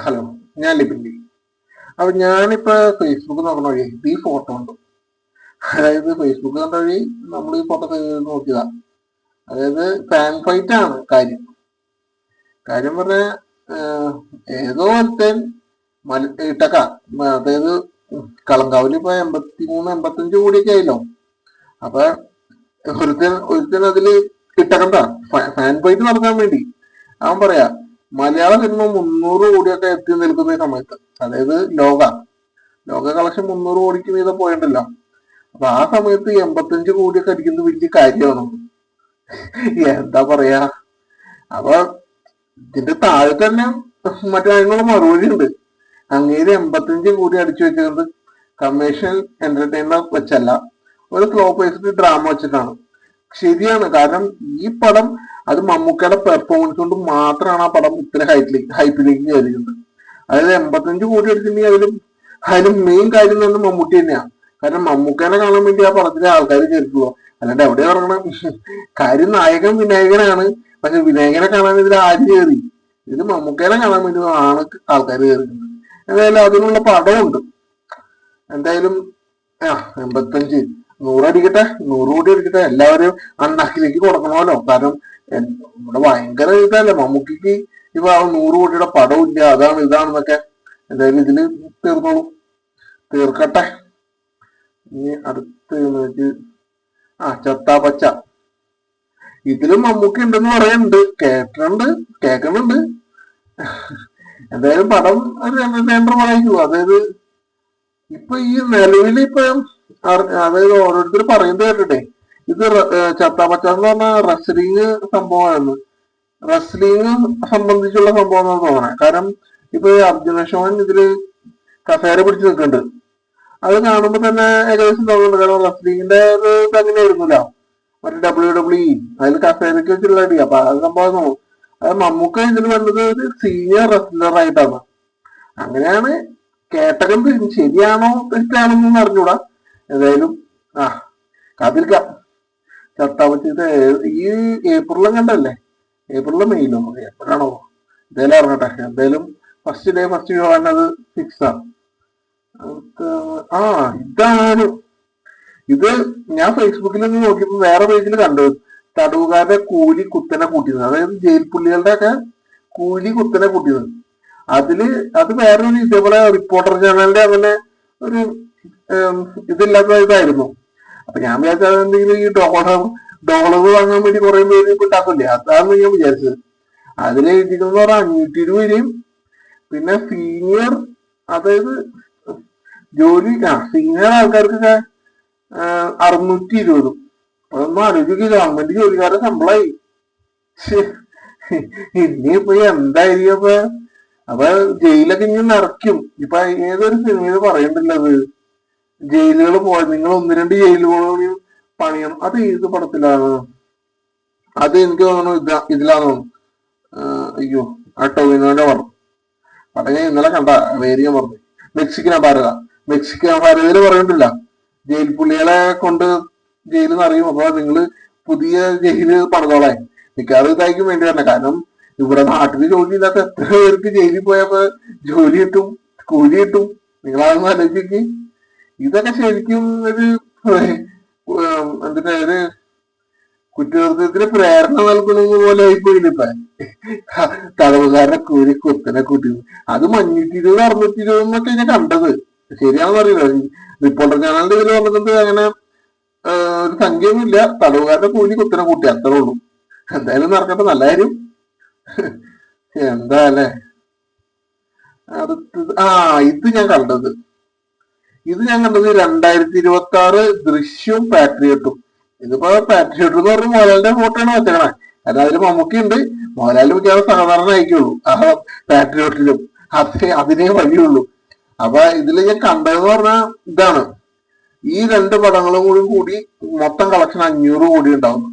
Hello, ഞാൻ ലിപിൻലി. അപ്പൊ ഞാനിപ്പോ ഫേസ്ബുക്ക് നോക്കണ വഴി ഈ ഫോട്ടോ ഉണ്ട്. അതായത് ഫേസ്ബുക്ക് കണ്ട വഴി നമ്മൾ ഈ ഫോട്ടോ നോക്കിയതാ. അതായത് ഫാൻ ഫൈറ്റ് ആണ് കാര്യം. കാര്യം പറഞ്ഞ ഏതോ ഒരുത്തൻ ഇട്ടക്ക, അതായത് കളങ്കാവില് ഇപ്പൊ 83-85 കോടിയൊക്കെ ആയല്ലോ. അപ്പൊ ഒരുത്തൻ അതില് ഇട്ടക്കണ്ട ഫാൻ ഫൈറ്റ് നടത്താൻ വേണ്ടി അവൻ പറയാ മലയാള സിനിമ 300 കോടിയൊക്കെ എത്തി നിൽക്കുന്ന ഈ സമയത്ത്, അതായത് ലോക കളക്ഷൻ 300 കോടിക്ക് മീതെ പോയിട്ടില്ല. അപ്പൊ ആ സമയത്ത് 85 കോടിയൊക്കെ അടിക്കുന്നത് വലിയ കാര്യമാണ്. എന്താ പറയാ. അപ്പൊ ഇതിന്റെ താഴെ തന്നെ മറ്റേ അതിനുള്ള മറുപടി ഉണ്ട്. അങ്ങേര് 85 കോടി അടിച്ചു വെച്ചിരുന്നത് കമേഴ്ഷ്യൽ എന്റർടൈനർ വെച്ചല്ല, ഒരു സ്ലോ പേസ്ഡ് ഡ്രാമ വെച്ചിട്ടാണ്. ശരിയാണ്. കാരണം ഈ പടം അത് മമ്മൂക്കയുടെ പെർഫോമൻസ് കൊണ്ട് മാത്രമാണ് ആ പടം ഇത്ര ഹൈപ്പിലേക്ക് കയറിയത്. അതായത് 85 കോടി അടിച്ചിട്ടുണ്ടെങ്കിൽ അതിലും മെയിൻ കാര്യം തന്നെ മമ്മൂട്ടി തന്നെയാണ്. കാരണം മമ്മൂക്കനെ കാണാൻ വേണ്ടി ആ പടത്തിലെ ആൾക്കാർ കയറിക്കുള്ളൂ. അല്ലാണ്ട് എവിടെ ഇറങ്ങണം. കാര്യം നായകൻ വിനായകനാണ്. പക്ഷെ വിനായകനെ കാണാൻ ഇതിൽ ആര് കയറി? ഇതിൽ മമ്മൂക്കനെ കാണാൻ വേണ്ടി ആണ് ആൾക്കാർ കയറിക്കുന്നത്. എന്തായാലും അതിനുള്ള പടമുണ്ട്. എന്തായാലും 85 100 അടിക്കട്ടെ, 100 കോടി അടിക്കട്ടെ, എല്ലാവരും അണ്ണാക്കിലേക്ക് കൊടുക്കണമല്ലോ. കാരണം ഇവിടെ ഭയങ്കര ഇതല്ലേ മമ്മൂക്കിക്ക്. ഇപ്പൊ 100 കോടിയുടെ പടവും ഇല്ല, അതാണ് ഇതാണെന്നൊക്കെ. എന്തായാലും ഇതില് തീർക്കട്ടെ. ഇനി അടുത്ത് ചത്താപ്പച്ച. ഇതിലും മമ്മൂക്കി ഉണ്ടെന്ന് പറയുന്നുണ്ട്, കേൾക്കുന്നുണ്ട്. എന്തായാലും പടം ഒരു എന്റർടൈനർ പടമായിരിക്കും. അതായത് ഇപ്പൊ ഈ നിലവിൽ ഇപ്പൊ അതായത് ഓരോരുത്തർ പറയുന്നത് കേട്ടിട്ടെ, ഇത് ചത്താപ്പച്ച എന്ന് പറഞ്ഞ റെസ്ലിംഗ് സംഭവമായിരുന്നു. റെസ്ലിംഗ് സംബന്ധിച്ചുള്ള സംഭവം എന്നാണ് തോന്നണേ. കാരണം ഇപ്പൊ അർജുന അശോകൻ ഇതില് കസേര പിടിച്ച് നിൽക്കുന്നുണ്ട്. അത് കാണുമ്പോ തന്നെ ഏകദേശം തോന്നുന്നുണ്ട്. കാരണം റെസ്ലിംഗിന്റെ ഇത് അങ്ങനെയായിരുന്നല്ലോ, മറ്റേ WWE അതിൽ കസേരക്ക് വെച്ചുള്ള അടി. അപ്പൊ അത് സംഭവം തോന്നും. അത് മമ്മൂക്ക ഇതിന് വേണ്ടത് ഒരു സീനിയർ റെസ്ലർ ആയിട്ടാണ്. അങ്ങനെയാണ് കേട്ടത്. ശരിയാണോ തെറ്റാണെന്നൊന്നും അറിഞ്ഞൂടാ. ഏതായാലും കാത്തിരിക്കാം. ചത്താപ്പച്ച ഈ ഏപ്രിലും കണ്ടല്ലേ, ഏപ്രിലോ മെയിലോ എപ്പോഴാണോ എന്തായാലും ഇറങ്ങട്ടെ. എന്തായാലും ഫസ്റ്റ് ഡേ ഫസ്റ്റ് ഷോ അത് ഫിക്സാണ്. ഇതാണ് ഇത്. ഞാൻ ഫേസ്ബുക്കിൽ നിന്ന് നോക്കിയപ്പോ വേറെ പേജിൽ കണ്ടത് തടവുകാരുടെ കൂലി കുത്തനെ കൂട്ടിയത്. അതായത് ജയിൽ പുള്ളികളുടെ ഒക്കെ കൂലി കുത്തനെ കൂട്ടിയത്. അത് വേറൊരു ഇതേപോലെ റിപ്പോർട്ടർ ചാനലിന്റെ അങ്ങനെ ഒരു ഇതില്ലാത്ത ഇതായിരുന്നു. അപ്പൊ ഞാൻ വിചാരിച്ചത് എന്തെങ്കിലും ഈ ഡോളർ വാങ്ങാൻ വേണ്ടി കുറെ പേര് ഇപ്പൊ ഉണ്ടാക്കില്ലേ, അതാണ് ഞാൻ വിചാരിച്ചത്. അതില് എഴുതിക്കുന്ന പറഞ്ഞാൽ 520 പിന്നെ സീനിയർ, അതായത് സീനിയർ ആൾക്കാർക്കൊക്കെ 620. അതൊന്നും ആലോചിക്കുക, ഗവൺമെന്റ് ജോലിക്കാരുടെ ശമ്പളമായി. ഇനിയിപ്പൊ എന്തായിരിക്കും അപ്പൊ ജയിലൊക്കെ ഇനി നിറയ്ക്കും. ഇപ്പൊ ഏതൊരു സിനിമയിൽ പറയണ്ടല്ലത്, ജയിലുകൾ നിങ്ങൾ 1-2 ജയിലുകൾ പണിയണം. അത് ഏത് പടത്തിലാണ്? അത് എനിക്ക് തോന്നുന്നു ഇതിലാന്ന് തോന്നുന്നു. അയ്യോ, ആ ടൊവിനോന്റെ പടം ഞാൻ ഇന്നലെ കണ്ട പേര് ഞാൻ പറഞ്ഞു. മെക്സിക്കൻ അപാരതയില് പറയണ്ടില്ല, ജയിൽ പുള്ളികളെ കൊണ്ട് ജയിലിൽ നിറയും. അപ്പൊ നിങ്ങള് പുതിയ ജയില് പണിതോളെ മിക്കവാറും ഇതായിരിക്കും വേണ്ടി വരണേ. കാരണം ഇവിടെ നാട്ടില് ജോലി ഇല്ലാത്ത എത്ര പേർക്ക് ജയിലിൽ പോയപ്പോ ജോലി കിട്ടും, കൂലി കിട്ടും. നിങ്ങളതൊന്നും ആലോചിക്ക്. ഇതൊക്കെ ശരിക്കും ഒരു എന്തിനാ ഒരു കുറ്റകൃത്യത്തിന് പ്രേരണ നൽകുന്നത് പോലെ ആയിപ്പോയില്ലിപ്പ. തടവുകാരനെ കൂലി കുത്തനെ കൂട്ടി. അത് 520 620 എന്നൊക്കെ ഞാൻ കണ്ടത്. ശരിയാണെന്ന് അറിയില്ല. റിപ്പോർട്ടർ ചാനലിന്റെ ഇതിൽ പറഞ്ഞത് അങ്ങനെ ഒരു സംഖ്യയൊന്നും ഇല്ല. തടവുകാരന്റെ കൂലി കുത്തനെ കൂട്ടി, അത്രേ ഉള്ളൂ. എന്തായാലും നടക്കട്ടെ, നല്ല കാര്യം. എന്താ അല്ലേ. അടുത്തത് ഇത് ഞാൻ കണ്ടത് 2026 ദൃശ്യവും പാട്രിയറ്റും. ഇതിപ്പോ പാട്രിയറ്റ് എന്ന് പറഞ്ഞ മോഹൻലാലിന്റെ ഫോട്ടോയാണ് വെച്ചേക്കണേ. കാരണം അതിൽ മമ്മൂക്കി ഉണ്ട്. മോഹൻലാലിന് മിക്കവാറും സാധാരണ ആയിക്കുള്ളൂ ആ പാട്രിയോട്ടിലും. അതിനേ വഴിയുള്ളൂ. അപ്പൊ ഇതിൽ ഞാൻ കണ്ടതെന്ന് പറഞ്ഞാൽ ഇതാണ്, ഈ 2 പടങ്ങളും കൂടി മൊത്തം കളക്ഷൻ 500 കോടി ഉണ്ടാവുന്നു.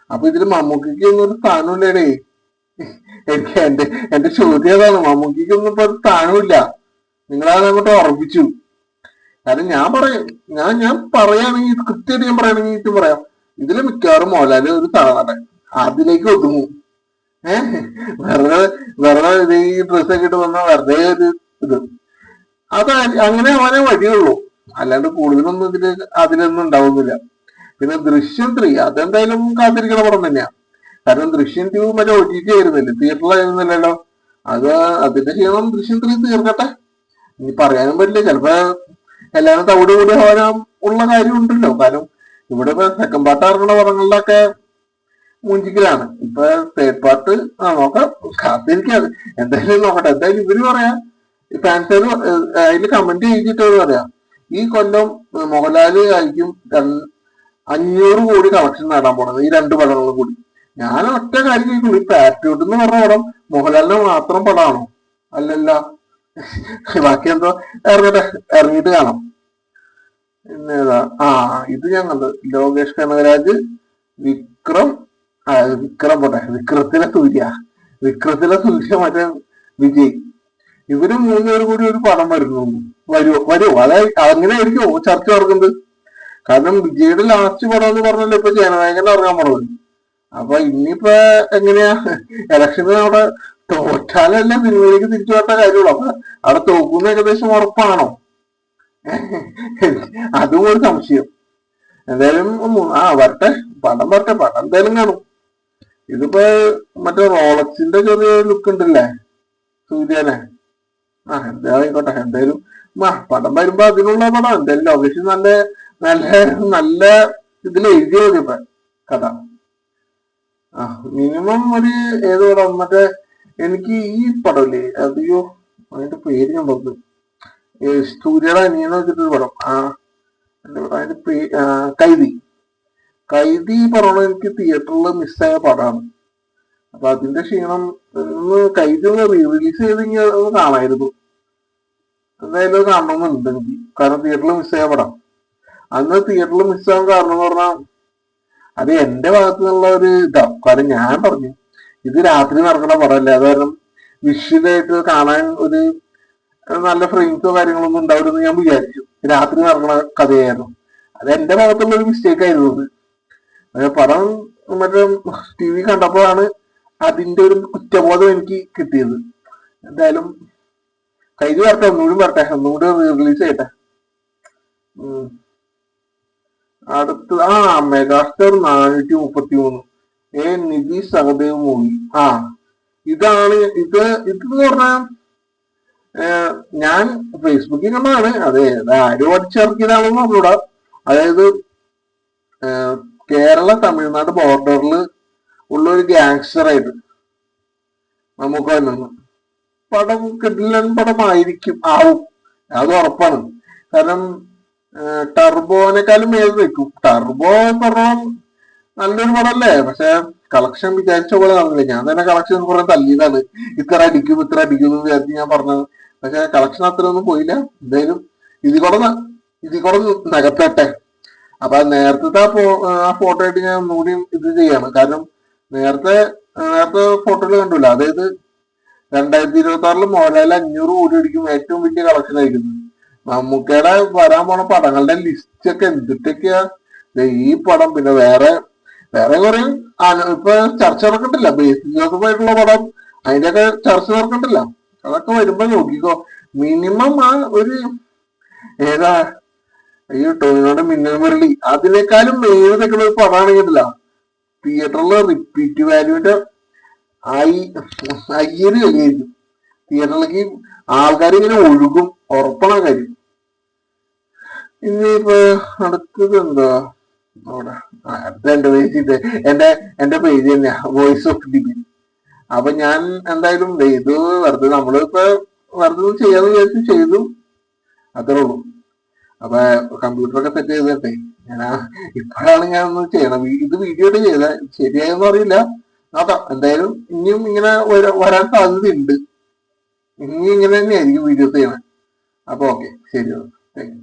അപ്പൊ ഇതിൽ മമ്മൂക്കിക്ക് ഒന്നും ഒരു സ്ഥാനമില്ലേടേ. എനിക്ക് എന്റെ ചോദ്യം അതാണ്. മമ്മൂക്കിക്ക് ഒന്നും ഇപ്പൊ ഒരു സ്ഥാനമില്ല. നിങ്ങളത് അങ്ങോട്ട് ഉറപ്പിച്ചു. കാരണം ഞാൻ പറയുകയാണെങ്കിൽ കൃത്യമായിട്ട് ഞാൻ പറയുകയാണെങ്കിൽ പറയാം, ഇതില് മിക്കവാറും മോഹൻലാല് ഒരു തലനടൻ അതിലേക്ക് ഒതുങ്ങും. ഏഹ് വെറുതെ വെറുതെ ഇത് ഈ ഡ്രസ്സൊക്കെ ഇട്ട് വന്ന വെറുതെ ഒരു ഇത് അത് അങ്ങനെ അവനെ വഴിയുള്ളൂ. അല്ലാണ്ട് കൂടുതലൊന്നും അതിലൊന്നും ഉണ്ടാവുന്നില്ല. പിന്നെ ദൃശ്യം 3 അതെന്തായാലും കാത്തിരിക്കണ പടം തന്നെയാ. കാരണം ദൃശ്യം 2 മറ്റേ OTT ആയിരുന്നില്ല, തിയേറ്ററിലായിരുന്നില്ലല്ലോ. അത് അതിന്റെ ക്ഷീണം ദൃശ്യം 3 തീർക്കട്ടെ. ഇനി പറയാനും പറ്റില്ല, ചിലപ്പോ എല്ലാവരും തവിട് കൂടി ആവാൻ ഉള്ള കാര്യം ഉണ്ടല്ലോ. കാരണം ഇവിടെ ഇപ്പൊ സെക്കൻഡ് പാർട്ട് ഇറങ്ങുന്ന പടങ്ങളിലൊക്കെ മൂഞ്ചിക്കലാണ്. ഇപ്പൊ തേർഡ് പാർട്ട് നോക്കാം, കാത്തിരിക്കാതെ എന്തായാലും നോക്കട്ടെ. എന്തായാലും ഇവര് പറയാ, ഫാൻസുകാർ അതിൽ കമന്റ് ചെയ്തിട്ട് പറയാം, ഈ കൊല്ലം മോഹൻലാല് ആയിരിക്കും 500 കോടി കളക്ഷൻ നേടാൻ പോണത് ഈ രണ്ട് പടങ്ങളും കൂടി. ഞാൻ ഒറ്റ കാര്യം ചോദിക്കുള്ളൂ, ഈ പാട്രിയോട്ട് എന്ന് പറഞ്ഞ പടം മോഹൻലാലിന് മാത്രം പടമാണോ? അല്ലല്ല. ബാക്കി എന്തോ ഇറങ്ങട്ടെ, ഇറങ്ങിയിട്ട് കാണാം. പിന്നേതാ, ഇത് ഞാൻ കണ്ടത് ലോകേഷ് കനകരാജ്, വിക്രം വിക്രം പോട്ടെ, വിക്രത്തിലെ സൂര്യ മറ്റേ വിജയ്, ഇവര് 3 പേരും കൂടി ഒരു പടം വരുമോ അതായത് അങ്ങനെ ആയിരിക്കുമോ ചർച്ച നടക്കുന്നത്. കാരണം വിജയുടെ ലാസ്റ്റ് പടം എന്ന് പറഞ്ഞല്ലോ ഇപ്പൊ ജനനായകൻ ഇറങ്ങാൻ പോണത്. അപ്പൊ ഇനിയിപ്പോ എങ്ങനെയാ ഇലക്ഷന് അവിടെ തോറ്റാലല്ല സിനിമയിലേക്ക് തിരിച്ചു വരേണ്ട കാര്യമുള്ളൂ. അപ്പൊ അവിടെ തോക്കുന്ന ഏകദേശം ഉറപ്പാണോ? അതും ഒരു സംശയം. എന്തായാലും വരട്ടെ, പടം വരട്ടെ, പടം എന്തായാലും കാണും. ഇതിപ്പോ മറ്റേ റോളക്സിന്റെ ചെറിയ ലുക്ക് ഉണ്ടല്ലേ സൂര്യനെ. എന്താ ആയിക്കോട്ടെ, എന്തായാലും പടം വരുമ്പോ അതിനുള്ള പടം എന്തായാലും ലോകേഷ് നല്ല നല്ല നല്ല ഇതിൽ എഴുതിയത് ഇപ്പൊ കഥ. മിനിമം ഒരു ഏത് പടം മറ്റേ എനിക്ക് ഈ പടമില്ലേ, അതെയോ അതിന്റെ പേര് ഞാൻ പറഞ്ഞു, സൂര്യയുടെ അനിയനെ വെച്ചിട്ടൊരു പടം, അതിന്റെ കൈതി പറയണ എനിക്ക് തിയേറ്ററിൽ മിസ്സായ പടമാണ്. അപ്പൊ അതിന്റെ ക്ഷീണം കൈതി ഒന്ന് റിലീസ് ചെയ്തെങ്കിൽ ഒന്ന് കാണായിരുന്നു. എന്തായാലും കാണണമെന്നുണ്ട് എനിക്ക്, കാരണം തിയേറ്ററിൽ മിസ്സായ പടം. അന്ന് തിയേറ്ററിൽ മിസ്സാകാൻ കാരണം എന്ന് പറഞ്ഞാൽ അത് എന്റെ ഭാഗത്തു നിന്നുള്ള ഒരു ഇതാവും. കാരണം ഞാൻ പറഞ്ഞു ഇത് രാത്രി നടക്കുന്ന പടമല്ലേ, അത് കാരണം വിഷ്വലായിട്ട് കാണാൻ ഒരു നല്ല ഫ്രെയിംസോ കാര്യങ്ങളൊന്നും ഉണ്ടാവില്ലെന്ന് ഞാൻ വിചാരിച്ചു. രാത്രി നടക്കുന്ന കഥയായിരുന്നു. അത് എന്റെ ഭാഗത്തുള്ള ഒരു മിസ്റ്റേക്ക് ആയിരുന്നു. അത് പടം മറ്റേ TV കണ്ടപ്പോഴാണ് അതിന്റെ ഒരു കുറ്റബോധം എനിക്ക് കിട്ടിയത്. എന്തായാലും കൈതി വരട്ടെ, ഒന്നുകൂടി റിലീസ് ചെയ്യട്ടെ. അടുത്ത് മെഗാസ്റ്റാർ 433 നിധി സഹദേവ് മൂവി. ഇതാണ് ഇതെന്ന് പറഞ്ഞാൽ ഞാൻ ഫേസ്ബുക്കിൽ കണ്ടതാണ്. അതെ, ആരും അടിച്ചിറക്കിയതാണെന്ന് പറഞ്ഞൂടാ. അതായത് കേരള തമിഴ്നാട് ബോർഡറിൽ ഉള്ള ഒരു ഗ്യാങ്സ്റ്ററായിട്ട് നമുക്ക് നിന്ന് പടം കിടിലൻ പടമായിരിക്കും, അത് ഉറപ്പാണ്. കാരണം ടർബോനെക്കാളും ഏത് വെക്കും. ടർബോ പറഞ്ഞാൽ നല്ലൊരു പടമല്ലേ, പക്ഷെ കളക്ഷൻ വിചാരിച്ച പോലെ നടന്നില്ല. ഞാൻ തന്നെ കളക്ഷൻ കുറെ തല്ലിയതാണ്, ഇത്ര അടിക്കും എന്ന് വിചാരിച്ച് ഞാൻ പറഞ്ഞത്. പക്ഷെ കളക്ഷൻ അത്ര ഒന്നും പോയില്ല. എന്തായാലും ഇതിൽ കൂടെ നികത്തട്ടെ. അപ്പൊ നേരത്തെ ആ ഫോട്ടോ ആയിട്ട് ഞാൻ ഒന്നുകൂടി ഇത് ചെയ്യാണ്. കാരണം നേരത്തെ ഫോട്ടോയിൽ കണ്ടില്ല, അതായത് 2026 മോഹൻലാൽ 500 കോടി അടിക്കും, ഏറ്റവും വലിയ കളക്ഷൻ ആയിരിക്കുന്നത്. മമ്മൂക്കയുടെ വരാൻ പോണ പടങ്ങളുടെ ലിസ്റ്റ് ഒക്കെ എന്തിട്ടൊക്കെയാ. ഈ പടം പിന്നെ വേറെ കുറെ ഇപ്പൊ ചർച്ച നടക്കണ്ടില്ല, ബേസിക് ജോസഫായിട്ടുള്ള പടം, അതിന്റെയൊക്കെ ചർച്ച നടക്കണ്ടില്ല. അതൊക്കെ വരുമ്പോ നോക്കിക്കോ. മിനിമം ഒരു ഏതാ ഈ ടോവിനോയുടെ മിന്നൽ മുരളി, അതിനേക്കാളും മേലെ നിൽക്കുന്ന ഒരു പടമാണെങ്കിലല്ല തിയേറ്ററിലെ റിപ്പീറ്റ് വാല്യൂന്റെ 1000 കളിയായിരിക്കും. തിയേറ്ററിലേക്ക് ആൾക്കാർ ഇങ്ങനെ ഒഴുകും, ഉറപ്പണ കാര്യം. ഇനിയിപ്പോ അടുത്തത് എന്താ അവിടെ, എന്റെ പേജ് തന്നെയാ, വോയിസ് ഓഫ് ഡിബി. അപ്പൊ ഞാൻ എന്തായാലും ഇത് നമ്മളിപ്പോ വെറുതെ ചെയ്യാന്ന് വിചാരിച്ചു ചെയ്തു, അത്രേ ഉള്ളൂ. അപ്പൊ കമ്പ്യൂട്ടറൊക്കെ സെറ്റ് ചെയ്തിട്ടെ ഇപ്പോഴാണ് ഞാൻ ഒന്ന് ചെയ്യണം. ഇത് വീഡിയോ ആയിട്ട് ചെയ്ത ശരിയായെന്ന് അറിയില്ല, നോക്കാം. എന്തായാലും ഇനിയും ഇങ്ങനെ വരാൻ സാധ്യതയുണ്ട്. ഇനി ഇങ്ങനെ തന്നെയായിരിക്കും വീഡിയോസ് ചെയ്യണം. അപ്പൊ ഓക്കെ, ശരി, താങ്ക് യു.